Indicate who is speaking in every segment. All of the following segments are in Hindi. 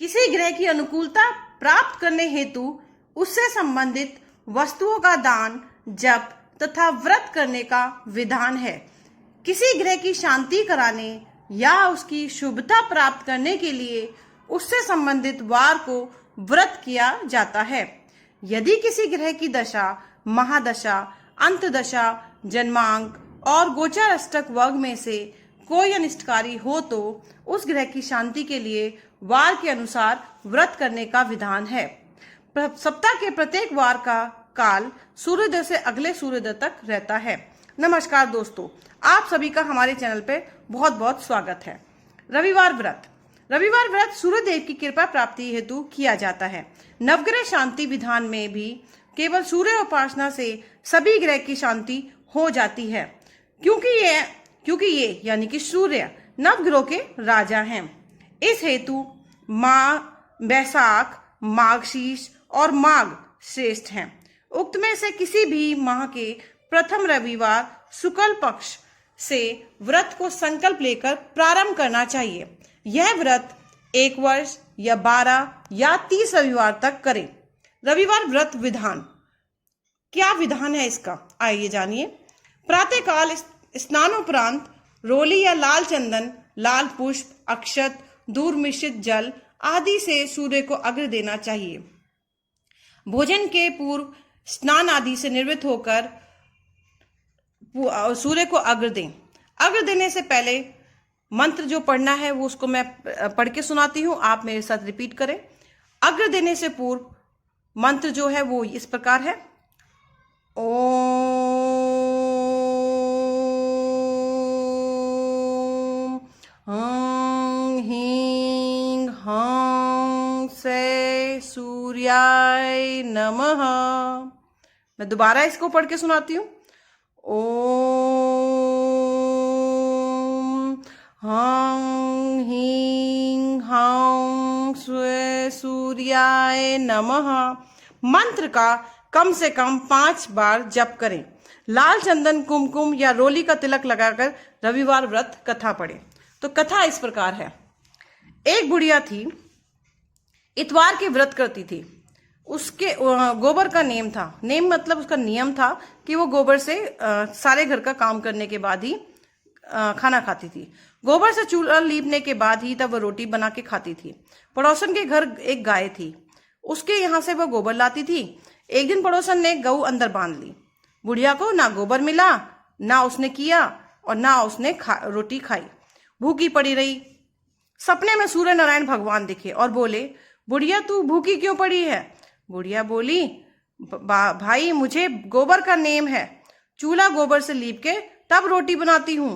Speaker 1: किसी ग्रह की अनुकूलता प्राप्त करने हेतु उससे संबंधित वस्तुओं का दान, जप तथा व्रत करने का विधान है। किसी ग्रह की शांति कराने या उसकी शुभता प्राप्त करने के लिए उससे संबंधित वार को व्रत किया जाता है। यदि किसी ग्रह की दशा, महादशा, अंतदशा, जन्मांक और गोचर अष्टक वर्ग में से कोई अनिष्टकारी हो तो उस ग्रह की शांति के लिए वार के अनुसार व्रत करने का विधान है। सप्ताह के प्रत्येक वार का काल सूर्योदय से अगले सूर्योदय तक रहता है। नमस्कार दोस्तों, आप सभी का हमारे चैनल पे बहुत बहुत स्वागत है। रविवार व्रत सूर्यदेव की कृपा प्राप्ति हेतु किया जाता है। नवग्रह शांति विधान में भी केवल सूर्य उपासना से सभी ग्रह की शांति हो जाती है, क्योंकि ये यानी कि सूर्य नवग्रहों के राजा हैं। इस हेतु बैसाख, माघशीर्ष और माघ श्रेष्ठ हैं। उक्त में से किसी भी माह के प्रथम रविवार शुक्ल पक्ष से व्रत को संकल्प लेकर प्रारंभ करना चाहिए। यह व्रत 1 वर्ष या 12 या 30 रविवार तक करें। रविवार व्रत विधान, क्या विधान है इसका, आइए जानिए। प्रातःकाल स्नानोपरांत रोली या लाल चंदन, लाल पुष्प, अक्षत, दूर मिश्रित जल आदि से सूर्य को अर्घ्य देना चाहिए। भोजन के पूर्व स्नान आदि से निवृत्त होकर सूर्य को अर्घ्य दें। अर्घ्य देने से पहले मंत्र जो पढ़ना है वो उसको मैं पढ़ के सुनाती हूँ, आप मेरे साथ रिपीट करें। अर्घ्य देने से पूर्व मंत्र जो है वो इस प्रकार है। ओम हं ह्रीं हं से सूर्याय नमः। मैं दोबारा इसको पढ़ के सुनाती हूँ। ओम हं ह्रीं हं से सूर्याय नमः मंत्र का कम से कम 5 बार जप करें। लाल चंदन, कुमकुम या रोली का तिलक लगाकर रविवार व्रत कथा पढ़ें। तो कथा इस प्रकार है। एक बुढ़िया थी, इतवार के व्रत करती थी। उसके गोबर का नेम था, नेम मतलब उसका नियम था कि वो गोबर से सारे घर का काम करने के बाद ही खाना खाती थी। गोबर से चूल्हा लीपने के बाद ही तब वो रोटी बना के खाती थी। पड़ोसन के घर एक गाय थी, उसके यहाँ से वह गोबर लाती थी। एक दिन पड़ोसन ने गऊ अंदर बांध ली। बुढ़िया को ना गोबर मिला, ना उसने किया और ना उसने रोटी खाई, भूखी पड़ी रही। सपने में सूर्य नारायण भगवान दिखे और बोले, बुढ़िया तू भूखी क्यों पड़ी है? बुढ़िया बोली, भाई मुझे गोबर का नेम है, चूल्हा गोबर से लीप के तब रोटी बनाती हूँ।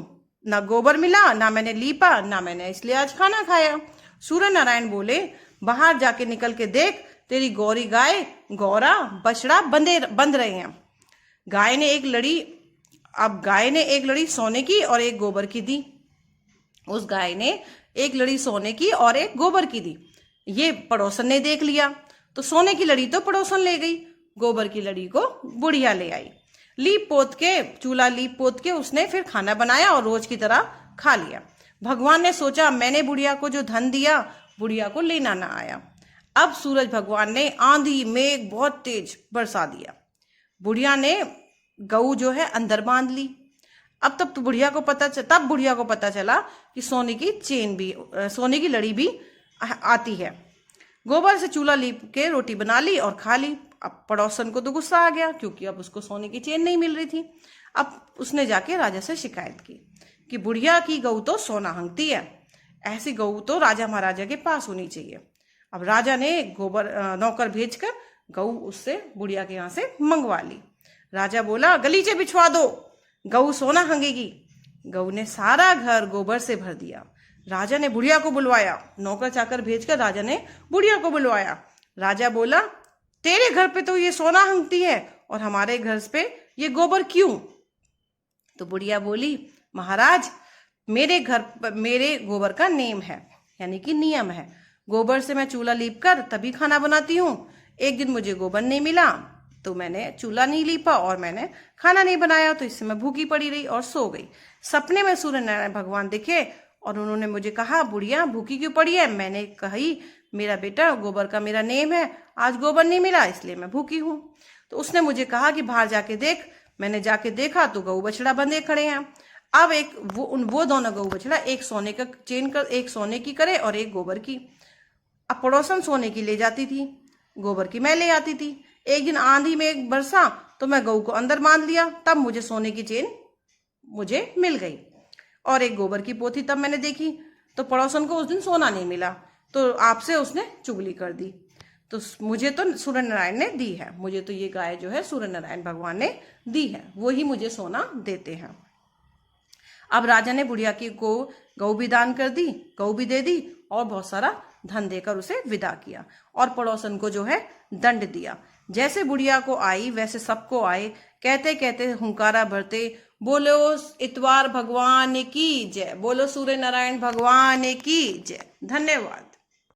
Speaker 1: ना गोबर मिला, ना मैंने लीपा, ना मैंने इसलिए आज खाना खाया। सूर्य नारायण बोले, बाहर जाके निकल के देख, तेरी गौरी गाय, गौरा, बछड़ा बंध रहे हैं। गाय ने एक लड़ी सोने की और एक गोबर की दी। उस गाय ने एक लड़ी सोने की और एक गोबर की दी। ये पड़ोसन ने देख लिया तो सोने की लड़ी तो पड़ोसन ले गई, गोबर की लड़ी को बुढ़िया ले आई। चूल्हा लीप पोत के उसने फिर खाना बनाया और रोज की तरह खा लिया। भगवान ने सोचा, मैंने बुढ़िया को जो धन दिया बुढ़िया को लेना ना आया। अब सूरज भगवान ने आंधी मेघ बहुत तेज बरसा दिया। बुढ़िया ने गऊ जो है अंदर बांध ली। तब बुढ़िया को पता चला कि सोने की लड़ी भी आती है। गोबर से चूल्हा लीप के रोटी बना ली और खा ली। अब पड़ोसन को तो गुस्सा आ गया, क्योंकि अब उसको सोने की चेन नहीं मिल रही थी। अब उसने जाके राजा से शिकायत की कि बुढ़िया की गऊ तो सोना हंगती है, ऐसी गऊ तो राजा महाराजा के पास होनी चाहिए। अब राजा ने नौकर भेजकर गऊ उससे बुढ़िया के यहाँ से मंगवा ली। राजा बोला, गलीचे बिछवा दो, गऊ सोना हंगेगी। गऊ ने सारा घर गोबर से भर दिया। राजा ने बुढ़िया को बुलवाया, नौकर चाकर भेजकर राजा ने बुढ़िया को बुलवाया। राजा बोला, तेरे घर पे तो ये सोना हंगती है और हमारे घर पे ये गोबर क्यों? तो बुढ़िया बोली, महाराज मेरे गोबर का नेम है, यानी कि नियम है। गोबर से मैं चूल्हा लीप कर तभी खाना बनाती हूँ। एक दिन मुझे गोबर नहीं मिला तो मैंने चूल्हा नहीं लीपा और मैंने खाना नहीं बनाया, तो इससे मैं भूखी पड़ी रही और सो गई। सपने में सूर्य नारायण भगवान दिखे और उन्होंने मुझे कहा, बुढ़िया भूखी क्यों पड़ी है? मैंने कही मेरा बेटा गोबर का मेरा नेम है, आज गोबर नहीं मिला इसलिए मैं भूखी हूँ। तो उसने मुझे कहा कि बाहर जाके देख। मैंने जाके देखा तो गऊ बछड़ा बंधे खड़े हैं। अब वो दोनों गऊ बछड़ा एक सोने का चेन कर, एक सोने की करे और एक गोबर की। अब पड़ोसन सोने की ले जाती थी, गोबर की मैं ले आती थी। एक दिन आंधी में एक बरसा तो मैं गऊ को अंदर बांध लिया, तब मुझे सोने की चेन मुझे मिल गई। और एक गोबर की पोथी तब मैंने देखी तो पड़ोसन को उस दिन सोना नहीं मिला, तो आपसे उसने चुगली कर दी। तो मुझे तो सूर्य नारायण ने दी है, मुझे तो ये गाय जो है सूर्य नारायण भगवान ने दी है, वो ही मुझे सोना देते हैं। अब राजा ने बुढ़िया की को गऊ भी दान कर दी, गऊ भी दे दी और बहुत सारा धन देकर उसे विदा किया और पड़ोसन को जो है दंड दिया। जैसे बुढ़िया को आई वैसे सबको आए, कहते कहते हुंकारा भरते, बोलो इतवार भगवान की जय, बोलो सूर्य नारायण भगवान की जय। धन्यवाद।